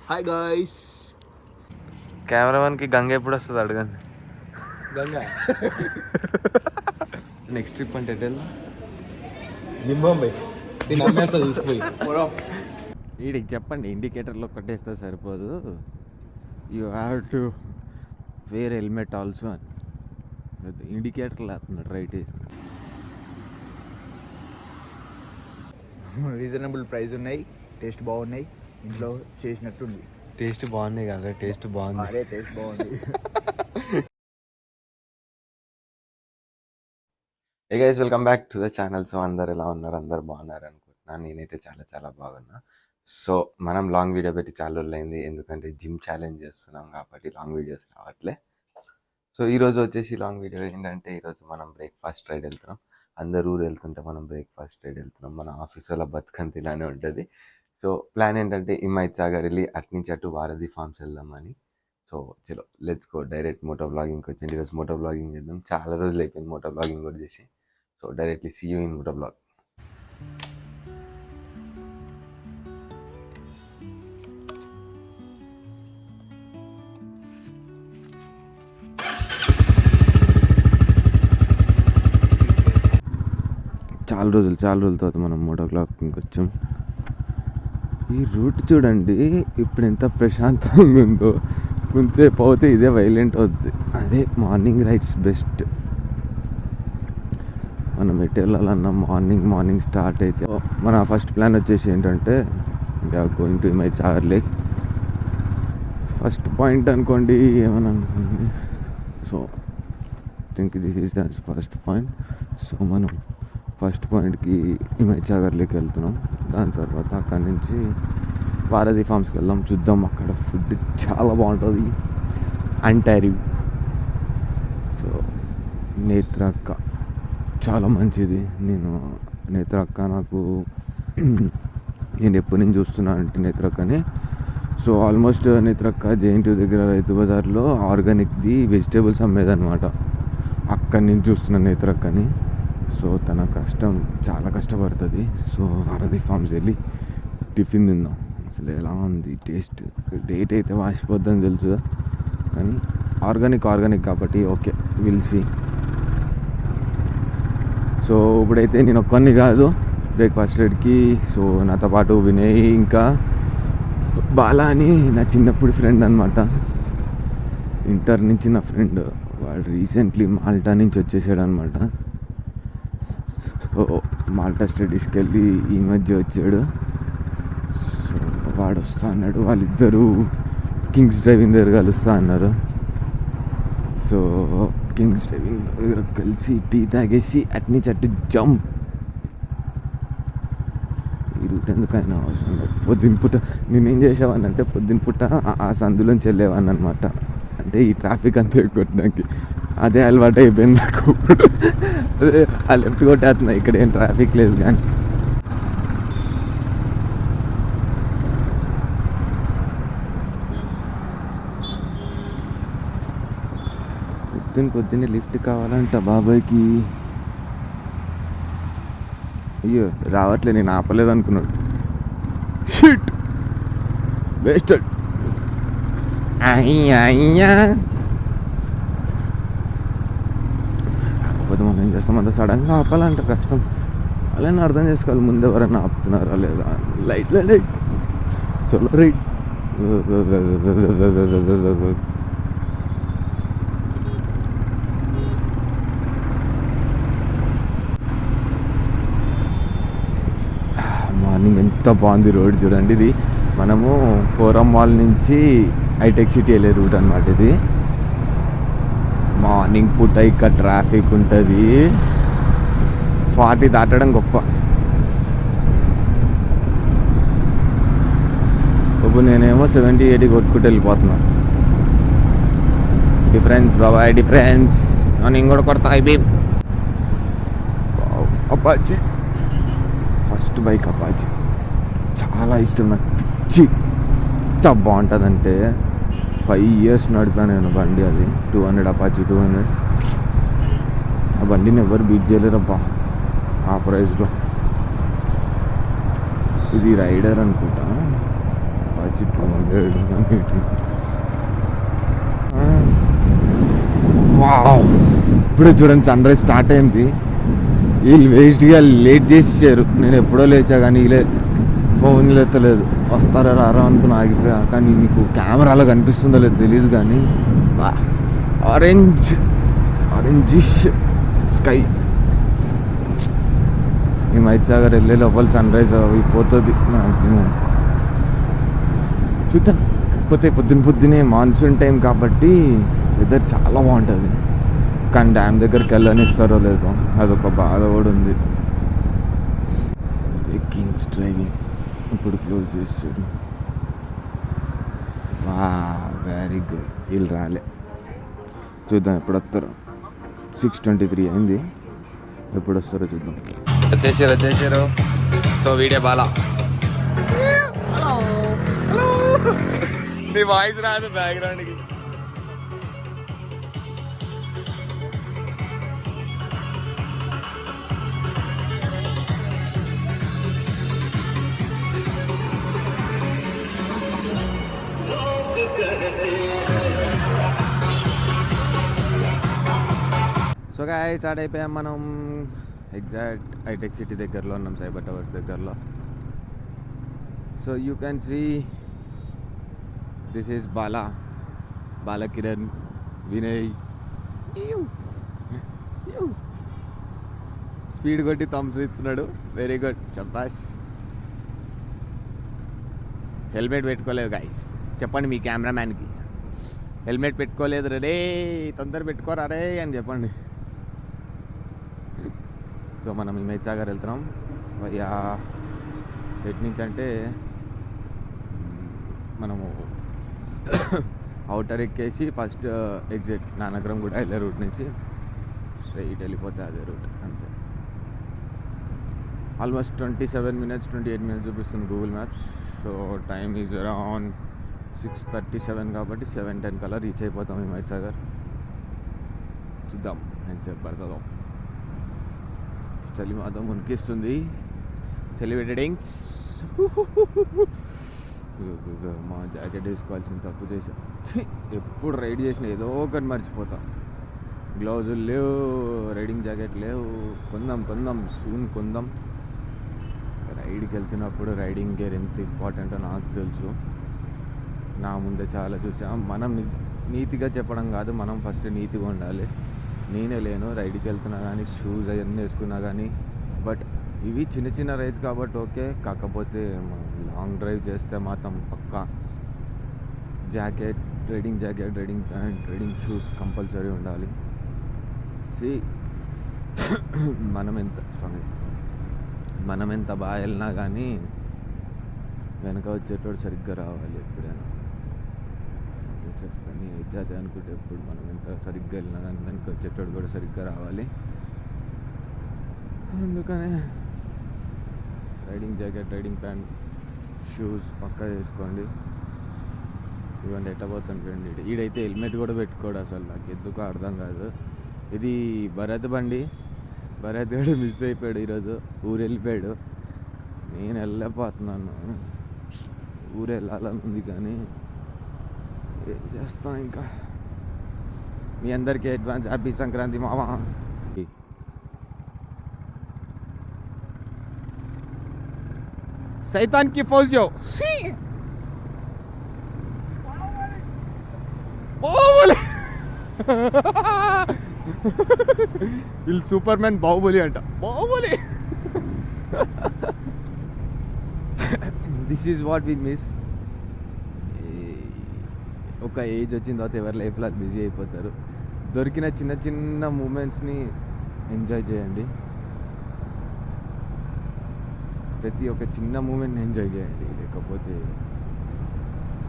Hi guys. కెమెరామెన్కి Ganga ఎప్పుడు వస్తుంది అడగండి. గంగా నెక్స్ట్ ట్రిప్ అంటే ఎటు వెళ్దాం? జింబాంబే. నేను అమ్మేస్తా తీసుకుపోయి. వీడికి చెప్పండి ఇండికేటర్లో కొట్టేస్తే సరిపోదు, you have to wear helmet also అని. ఇండికేటర్ లేకున్నాడు రైట్ వేసి. రీజనబుల్ ప్రైస్ ఉన్నాయి, టేస్ట్ బాగున్నాయి, ఇంట్లో చేసినట్టుంది. టేస్ట్ బాగున్నాయి కదా, టేస్ట్ బాగుంది. అదే టేస్ట్ బాగుంది. Hey guys, welcome back to the channel. So అందరు ఎలా ఉన్నారు? అందరు బాగున్నారు అనుకుంటున్నాను. నేనైతే చాలా చాలా బాగున్నా. సో మనం లాంగ్ వీడియో పెట్టి చాలా రోజులు అయింది, ఎందుకంటే జిమ్ ఛాలెంజ్ చేస్తున్నాం కాబట్టి లాంగ్ వీడియోస్ రావట్లే. సో ఈరోజు వచ్చేసి లాంగ్ వీడియో ఏంటంటే, ఈరోజు మనం బ్రేక్ఫాస్ట్ రైడ్ వెళ్తున్నాం. అందరు ఊరు వెళ్తుంటే మనం బ్రేక్ఫాస్ట్ రైడ్ వెళ్తున్నాం. మన ఆఫీస్ వాళ్ళ బతుకంత ఇలానే ఉంటుంది. సో ప్లాన్ ఏంటంటే హిమాయత్ సాగర్ వెళ్ళి అట్నుంచి అటు వారధి ఫార్మ్స్ వెళ్దామని. సో చలో లెట్స్ గో. డైరెక్ట్ మోటో బ్లాగింగ్కి వచ్చింది. ఈరోజు మోటో బ్లాగింగ్ చేద్దాం. చాలా రోజులు అయిపోయింది మోటో బ్లాగింగ్ కూడా చేసి. So directly see you in moto vlog. చాలా రోజుల తర్వాత మనం మోటో బ్లాగింగ్కి వచ్చాం. ఈ రూట్ చూడండి ఇప్పుడు ఎంత ప్రశాంతంగా ఉందో. కొంచెంసేపు అవుతే ఇదే వైలెంట్ అవుద్ది. అదే మార్నింగ్ రైడ్స్ బెస్ట్. మనం ఎటు వెళ్ళాలన్నా మార్నింగ్ స్టార్ట్ అయితే. మన ఫస్ట్ ప్లాన్ వచ్చేసి ఏంటంటే, going to Himayat Sagar lake. First point అనుకోండి, ఏమని అనుకోండి. So think this is the first point. So మనం ఫస్ట్ పాయింట్కి హిమాయత్ సాగర్ లేక్ వెళ్తున్నాం. దాని తర్వాత అక్కడి నుంచి వారధి ఫార్మ్స్కి వెళ్దాం. చూద్దాం, అక్కడ ఫుడ్ చాలా బాగుంటుంది. అంటారివ్. సో నేత్రక్క చాలా మంచిది. నేత్రక్క నాకు నేను ఎప్పటి నుంచి చూస్తున్నాను అంటే నేత్రక్కని. సో ఆల్మోస్ట్ నేత్రక్క జేఎన్టీయూ దగ్గర రైతు బజార్లో ఆర్గానిక్ది వెజిటేబుల్స్ అమ్మేదన్నమాట. అక్కడి నుంచి చూస్తున్నాను నేత్రక్కని. సో తన చాలా కష్టపడుతుంది. సో వారధి ఫార్మ్స్ వెళ్ళి టిఫిన్ తిందాం. అసలు ఎలా ఉంది టేస్ట్. డేట్ అయితే వాసిపోద్దని తెలుసు, కానీ ఆర్గానిక్ కాబట్టి ఓకే, విల్సి. సో ఇప్పుడైతే నేను ఒక్కడిని కాదు బ్రేక్ఫాస్ట్ రైడ్కి. సో నాతో పాటు వినయ్, ఇంకా బాలా అని నా చిన్నప్పుడు ఫ్రెండ్ అనమాట. ఇంటర్ నుంచి నా ఫ్రెండ్. వాడు రీసెంట్లీ మాల్టా నుంచి వచ్చేసాడు అనమాట. సో మాల్టా స్టడీస్కి వెళ్ళి ఈ మధ్య వచ్చాడు. సో వాడు వస్తా అన్నాడు. వాళ్ళిద్దరూ కింగ్స్ డ్రైవింగ్ దగ్గర కలుస్తా అన్నారు. సో కింగ్స్ డ్రైవింగ్ దగ్గర కలిసి టీ తాగేసి అట్నుంచి అటు జంప్. ఈ రూట్ ఎందుకైనా అవసరం లేదు. పొద్దున పూట నేనేం చేసేవాడిని అంటే, పొద్దున పూట ఆ సందులోంచి వెళ్ళేవాడిని అనమాట. అంటే ఈ ట్రాఫిక్ అంతా కొట్టడానికి అదే అలవాటు అయిపోయింది నాకు. అదే ఆ లెఫ్ట్ కొట్టేస్తున్నా, ఇక్కడ ఏం ట్రాఫిక్ లేదు. కానీ పొద్దున్నే లిఫ్ట్ కావాలంట బాబాయ్కి. అయ్యో రావట్లే, నేను ఆపలేదు అనుకున్నాడు. Shit wasted. కాకపోతే మనం ఏం చేస్తాం, అంత సడన్గా ఆపాలంట కష్టం. అలానే అర్థం చేసుకోవాలి ముందు ఎవరైనా ఆపుతున్నారా లేదా. లైట్లే సోలో రైడ్. మార్నింగ్ ఎంత బాగుంది రోడ్ చూడండి. ఇది మనము ఫోరం మాల్ నుంచి హైటెక్ సిటీ వెళ్ళే రూట్ అనమాట. ఇది మార్నింగ్ పూట ఇక్కడ ట్రాఫిక్ ఉంటుంది. 40 దాటడం గొప్ప. ఇప్పుడు నేనేమో 70-80 కొట్టుకుంటూ వెళ్ళిపోతున్నా. డిఫరెన్స్ బాబాయ్, డిఫరెన్స్. నేను కూడా కొడతా అయిపోయి. Apache first bike. అపాచీ చాలా ఇష్టం నాకు, పిచ్చి. ఎంత బాగుంటుందంటే 5 years నడిపాను నేను బండి. అది 200 అపాచీ 200. ఆ బండిని ఎవరు బీట్ చేయలేరబ్బా ఆ ప్రైస్లో. ఇది రైడర్ అనుకుంటా. వచ్చి 200. వావ్, ఇప్పుడే చూడండి సన్ రైజ్ స్టార్ట్ అయింది. వీళ్ళు వేస్ట్గా లేట్ చేసేసారు. నేను ఎప్పుడో లేచా కానీ వీళ్ళే ఫోన్లు ఎత్తలేదు. వస్తారా రారా అనుకుని ఆగిపోయా. కానీ మీకు కెమెరాలో కనిపిస్తుందో లేదు తెలియదు కానీ ఆరెంజిష్ స్కై. ఈ మైత్ సాగర్ వెళ్ళే లోపల సన్ రైజ్ అయిపోతుంది మ్యాక్సిమం. చూద్దాం. కాకపోతే పొద్దున్నే మాన్సూన్ టైం కాబట్టి వెదర్ చాలా బాగుంటుంది. కానీ డ్యామ్ దగ్గరికి వెళ్ళనిస్తారో లేదో అదొక బాధ కూడా ఉంది. కింగ్స్ డ్రైవింగ్ ఇప్పుడు క్లోజ్ చేస్తారు. వా వెరీ గుడ్. వీళ్ళు రాలే. చూద్దాం ఎప్పుడు వస్తారో. 6:23 అయింది. ఎప్పుడు వస్తారో చూద్దాం. వచ్చేసారు. So video Bala. నీ వాయిస్ రాదు బ్యాక్గ్రౌండ్కి. సో గాయ్స్ స్టార్ట్ అయిపోయాం మనం. ఎగ్జాక్ట్ హైటెక్ సిటీ దగ్గరలో ఉన్నాం, సైబర్ టవర్స్ దగ్గరలో. So you can see this is Balakiran, Vinay. Speed కొట్టి థమ్స్ ఇస్తున్నాడు. వెరీ గుడ్, శభాష్. హెల్మెట్ పెట్టుకోలేదు గాయస్. చెప్పండి మీ కెమెరామ్యాన్కి హెల్మెట్ పెట్టుకోలేదు రే, తొందర పెట్టుకోరా రే అని చెప్పండి. సో మనం హిమయత్ సాగర్ వెళ్తున్నాం. ఎటు నుంచి అంటే మనము అవుటర్ ఎక్కేసి ఫస్ట్ ఎగ్జిట్ నానక్రమ్ కూడా వెళ్ళే రూట్ నుంచి స్ట్రైట్ వెళ్ళిపోతే అదే రూట్ అంతే. ఆల్మోస్ట్ 27 minutes 28 minutes చూపిస్తుంది Google maps. So time is around 6:37 కాబట్టి 7:10 కల్లా రీచ్ అయిపోతాం హిమయత్ సాగర్. చూద్దాం ఎంతసేపు పడుతుందో. చలి మాత్రం మునికిస్తుంది. చలి వెడ్డింగ్స్. మా జాకెట్ వేసుకోవాల్సిన తప్పు చేసాం. ఎప్పుడు రైడ్ చేసిన ఏదో ఒకటి మర్చిపోతాం. గ్లౌజులు లేవు, రైడింగ్ జాకెట్ లేవు. కొందాం సూన్ కొందాం. రైడ్కి వెళ్తున్నప్పుడు రైడింగ్ గేర్ ఎంత ఇంపార్టెంటో నాకు తెలుసు. నా ముందే చాలా చూసాం. మనం నీతిగా చెప్పడం కాదు, మనం ఫస్ట్ నీతిగా ఉండాలి. నేనే లేను రైడ్కి వెళ్తున్నా కానీ షూస్ అవన్నీ వేసుకున్నా కానీ. బట్ ఇవి చిన్న రైడ్స్ కాబట్టి ఓకే. కాకపోతే లాంగ్ డ్రైవ్ చేస్తే మాత్రం పక్కా jacket, riding jacket, riding pant, riding shoes compulsory ఉండాలి. మనం ఎంత బాగా వెళ్ళినా కానీ వెనక వచ్చేటోడు సరిగ్గా రావాలి ఎప్పుడైనా. చెప్తాను అయితే అదే అనుకుంటే ఎప్పుడు మనం ఎంత సరిగ్గా వెళ్ళినా కానీ వెనక వచ్చేటోడు కూడా సరిగ్గా రావాలి. అందుకనే riding jacket, riding pant, shoes పక్కా వేసుకోండి. ఇవన్నీ ఎట్టబోతాను ఫ్రెండ్. ఈడైతే హెల్మెట్ కూడా పెట్టుకోడు అసలు. నాకు ఎందుకు అర్థం కాదు. ఇది భరత్ బండి. భరత్ గడు మిస్ అయిపోయాడు ఈరోజు. ఊరు వెళ్ళిపోయాడు. నేను వెళ్ళలేకపోతున్నాను. ఊరు వెళ్ళాలని ఉంది కానీ ఏం చేస్తాం. ఇంకా మీ అందరికీ అడ్వాన్స్ హ్యాపీ సంక్రాంతి మామ. సైతాన్ కి ఫౌజియో వీళ్ళు సూపర్ మ్యాన్ బాహుబలి అంట. Baahubali. This is what we miss. ఒక ఏజ్ వచ్చిన తర్వాత ఎవరి లైఫ్లో బిజీ అయిపోతారు. దొరికిన చిన్న మూమెంట్స్ని ఎంజాయ్ చేయండి. ప్రతి ఒక్క చిన్న మూమెంట్ని ఎంజాయ్ చేయండి. లేకపోతే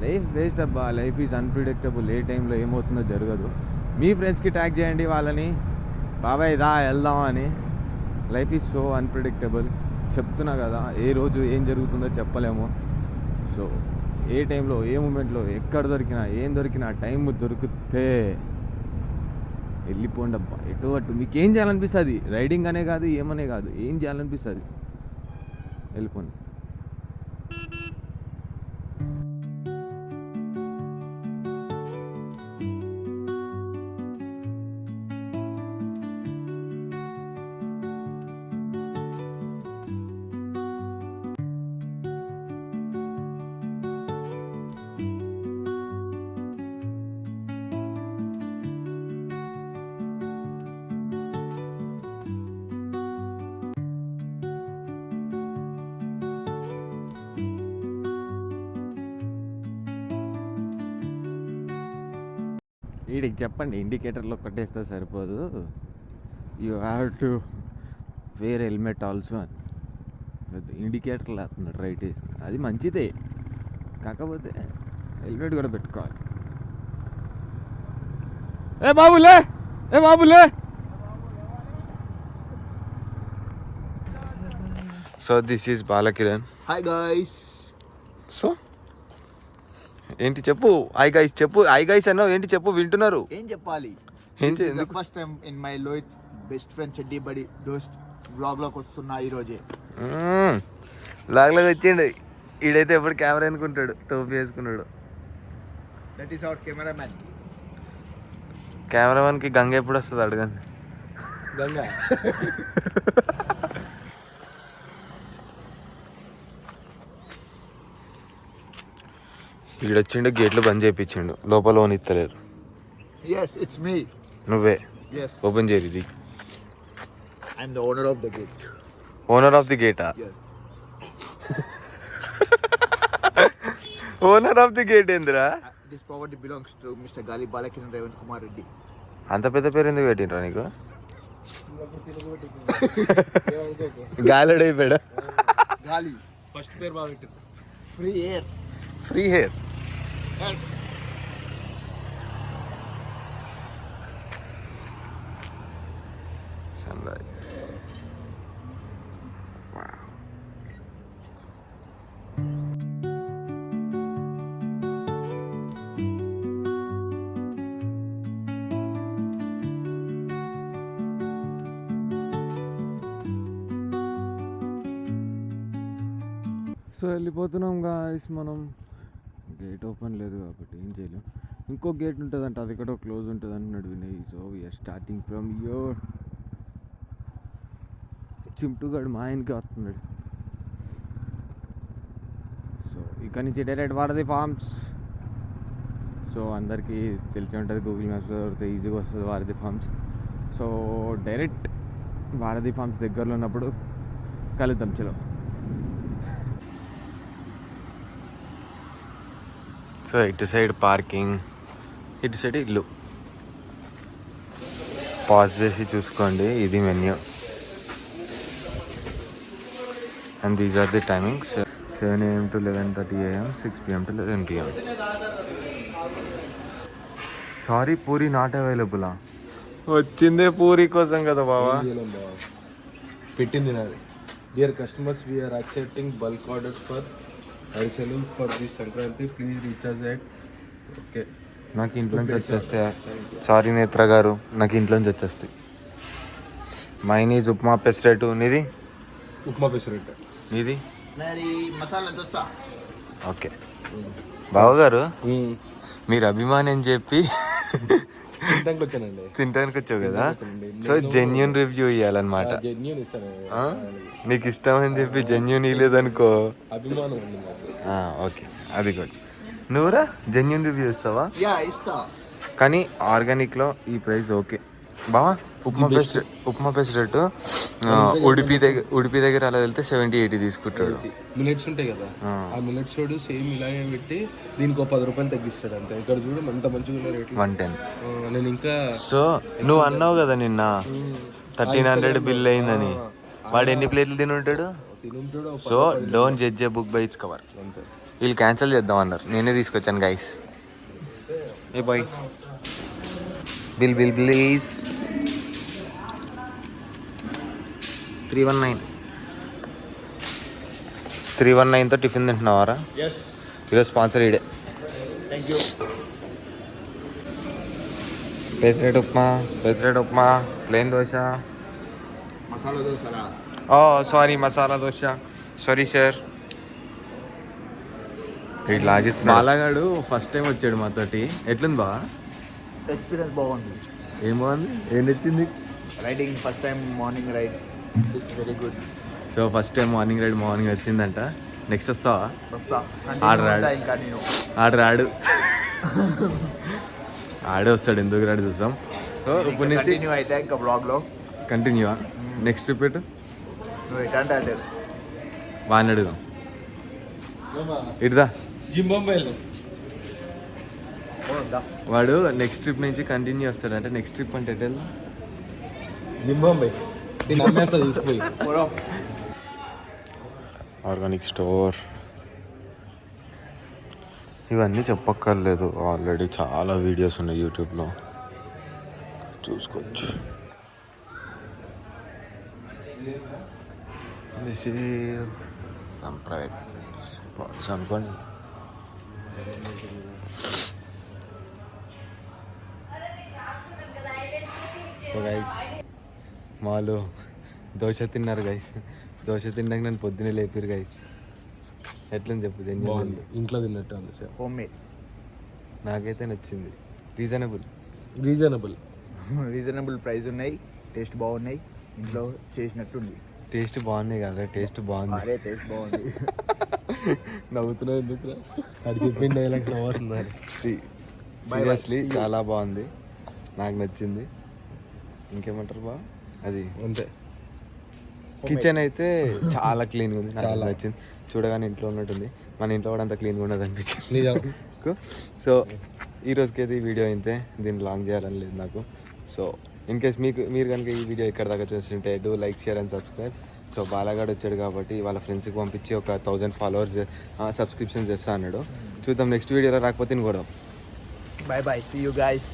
లైఫ్ వేస్ట్ అబ్బా. Life is unpredictable. ఏ టైంలో ఏమవుతుందో జరగదు. మీ ఫ్రెండ్స్కి ట్యాగ్ చేయండి వాళ్ళని, బాబాయ్ దా వెళ్దాం అని. Life is so unpredictable. చెప్తున్నా కదా, ఏ రోజు ఏం జరుగుతుందో చెప్పలేము. సో ఏ టైంలో, ఏ మూమెంట్లో, ఎక్కడ దొరికినా, ఏం దొరికినా టైం దొరికితే వెళ్ళిపోండి అబ్బా. ఎటు అటు మీకు ఏం చేయాలనిపిస్తుంది. రైడింగ్ అనే కాదు, ఏమనే కాదు, ఏం చేయాలనిపిస్తుంది వెళ్ళిపోండి. వీడికి చెప్పండి ఇండికేటర్లో కొట్టేస్తే సరిపోదు, you have to wear helmet also అని. ఇండికేటర్ లేస్తున్నాడు రైట్ వేసి, అది మంచిదే, కాకపోతే హెల్మెట్ కూడా పెట్టుకోవాలి. ఏ బాబులే, ఏ బాబులే. So this is Balakiran. Hi guys. So ఏంటి చెప్పు, హాయ్ గైస్ చెప్పు, హాయ్ గైస్ అన్నావు ఏంటి చెప్పు, వింటున్నారు. ఏం చెప్పాలి, ఫస్ట్ టైం ఇన్ మై లోయిట్ బెస్ట్ ఫ్రెండ్ చెడ్డీ బడి దోస్త్ వ్లాగ్ లోకి వస్తున్నా ఈరోజే. లాగ్లోకి వచ్చిండు. ఈడైతే ఎప్పుడు కెమెరా అనుకుంటాడు, టోపీ వేసుకున్నాడు. That is our cameraman. కెమెరామెన్కి గంగ ఎప్పుడు వస్తుంది అడగండి. గంగ ఈడొచ్చిండు, గేట్లు బంద్ చేయించిండు, లోపల ఓన్ ఇస్తలేరు. yes it's me. నువ్వే yes ఓపెన్ చేయరు. ఇది I'm the owner of the gate. Owner of the గేటా? yes owner of the gate ఏందిరా? this property belongs to Mr. Gali Balakiran Revan Kumar Reddy. అంత పెద్ద పేరు ఎందుకు పెట్టిండ్రా నీకు? గాలిడు అయిపోయాడు. Gali ఫస్ట్ పేరు బాగా పెట్టింది. free air. Free hair. yes sunrise. So వెళ్ళిపోతున్నాం గాయస్ మనం. గేట్ ఓపెన్ లేదు కాబట్టి ఏం చేయలేం. ఇంకో గేట్ ఉంటుందంట, అది కూడా క్లోజ్ ఉంటుంది అంటున్నాడు Vinay. So we are starting from your. చింటుగాడు మా ఆయనకి వస్తున్నాడు. సో ఇక్కడ నుంచి డైరెక్ట్ వారధి ఫార్మ్స్. సో అందరికీ తెలిసి ఉంటుంది, గూగుల్ మ్యాప్స్లో దొరికితే ఈజీగా వస్తుంది Varadhi farms. So direct Varadhi farms దగ్గరలో ఉన్నప్పుడు కలుద్దాం. చలో. సో ఇటు సైడ్ పార్కింగ్, ఇటు సైడ్ ఇల్లు. పాజ్ చేసి చూసుకోండి, ఇది menu. And these are the timings, 7 AM to 11:30 AM, 6 PM to 11 PM. Sorry, puri not అవైలబులా? వచ్చిందే పూరి కోసం కదా బావా. పెట్టింది నాది. Dear customers, we are accepting bulk orders for అరిసెలు for the Sankranti. Please recharge at. Okay, నాకు ఇంట్లోంచి వచ్చేస్తే, సారీ నేత్ర గారు, నాకు ఇంట్లోంచి వచ్చేస్తాయి. మైనీజ్ ఉప్మా పెసరెట్టు. నీది? ఉప్మా పెసరెట్. నీది? నాది మసాలా దోస. ఓకే బావగారు, మీరు అభిమాని అని చెప్పి తినడానికి వచ్చానండి. తినడానికి వచ్చావు కదా, సో జెన్యూన్ రివ్యూ ఇవ్వాలన్నమాట. జెన్యూన్ ఇస్తాను. నీకు ఇష్టం అని చెప్పి జెన్యూన్ ఇవ్వలేదనుకో, అభిమానం ఉంది నాకు. ఓకే అది కూడా. నువ్వురా జెన్యూన్ రివ్యూ ఇస్తావా? యా ఇస్తా. కానీ ఆర్గానిక్లో ఈ ప్రైస్ ఓకే బావా. ఉప్మా పెసరెట్టు ఉడిపి దగ్గర అలా వెళ్తే 70-80 తీసుకుంటాడు. మిలెట్స్ ఉంటాయి కదా, ఆ మిలెట్స్ చూడు సేమ్ ఇలాగే పెట్టి దీనికి ఒక 10 రూపాయలు తగ్గిస్తాడు అంతే. ఇక్కడ చూడు ఎంత మంచిగా ఉన్న రేట్లు. 110. నేను ఇంకా సో నువ్వు అన్నావు కదా నిన్న 1300 బిల్ అయిందని. వాడు ఎన్ని ప్లేట్లు తిని ఉంటాడు? So don't judge a book by its cover. వీళ్ళు క్యాన్సిల్ చేద్దాం అన్నారు, నేనే తీసుకొచ్చాను guys. Hey boy, bill please. 319తో టిఫిన్ తింటున్నావారా? ఈరోజు స్పాన్సర్ ఈడే. Thank you. Pesarattu upma, plain dosa, masala దోసరా. Sorry masala dosa, sorry sir. ఇట్లా బాలాగాడు ఫస్ట్ టైం వచ్చాడు మాతోటి. ఎట్లుంది బా ఎక్స్పీరియన్స్? బాగుంది. ఏం బాగుంది? ఏం నచ్చింది? Riding first time morning ride, it's very good. So first time morning ride వచ్చిందంట. నెక్స్ట్ వస్తావా? వస్తా. ఆడు ఇంకా నేను రాడు ఆడే వస్తాడు, ఎందుకు రాడు చూస్తాం. సో ఇప్పుడు నుంచి కంటిన్యూ అయితే ఇంకా బ్లాగ్లో కంటిన్యూ. నెక్స్ట్ రిపీట్ నువ్వు ఎటంటే అంటే బాగా అడుగుదాం. ఇటుదా జింబాంబేలో వాడు నెక్స్ట్ ట్రిప్ నుంచి కంటిన్యూ వస్తాడు. అంటే నెక్స్ట్ ట్రిప్ అంటే ఎటు వెళ్దాం? జింబాంబే నేను అమ్మేస్తా తీసుకుపోయి. ఆర్గానిక్ స్టోర్ ఇవన్నీ చెప్పక్కర్లేదు, ఆల్రెడీ చాలా వీడియోస్ ఉన్నాయి యూట్యూబ్లో, చూసుకోవచ్చు. This is some private spots అనుకోండి. సో గైస్ మాలో దోశ తిన్నారు గైస్. దోశ తిన్నాక నన్ను పొద్దున్నే లేపారు గైస్. ఎట్లని చెప్పు, బాగుంది, ఇంట్లో తిన్నట్టు ఉంది. Home made. నాకైతే నచ్చింది. రీజనబుల్ రీజనబుల్ ప్రైస్ ఉన్నాయి, టేస్ట్ బాగున్నాయి, ఇంట్లో చేసినట్టుంది. టేస్ట్ బాగున్నాయి కదా, టేస్ట్ బాగుంది. అరే టేస్ట్ బాగుంది. నవ్వుతున్నావు ఎందుకు? అది చెప్పింది డైలాగ్ నవ్వుతున్నారు. సీరియస్లీ చాలా బాగుంది, నాకు నచ్చింది. ఇంకేమంటారు బా, అది అంతే. కిచెన్ అయితే చాలా క్లీన్గా ఉంది, చాలా నచ్చింది. చూడగానే ఇంట్లో ఉన్నట్టుంది. మన ఇంట్లో కూడా అంత క్లీన్గా ఉండదు అనిపించింది. సో ఈ రోజుకి అయితే ఈ వీడియో అయితే, దీన్ని లాంగ్ చేయాలని లేదు నాకు. సో ఇన్ కేస్ మీరు కనుక ఈ వీడియో ఎక్కడ దాకా చూస్తుంటే do like, share and subscribe. So బాలాగాడు వచ్చాడు కాబట్టి వాళ్ళ ఫ్రెండ్స్కి పంపించి ఒక 1000 ఫాలోవర్స్ సబ్స్క్రిప్షన్ చేస్తా అన్నాడు. చూద్దాం నెక్స్ట్ వీడియోలో రాకపోతే ఇంకోదాం. Bye bye. See you guys.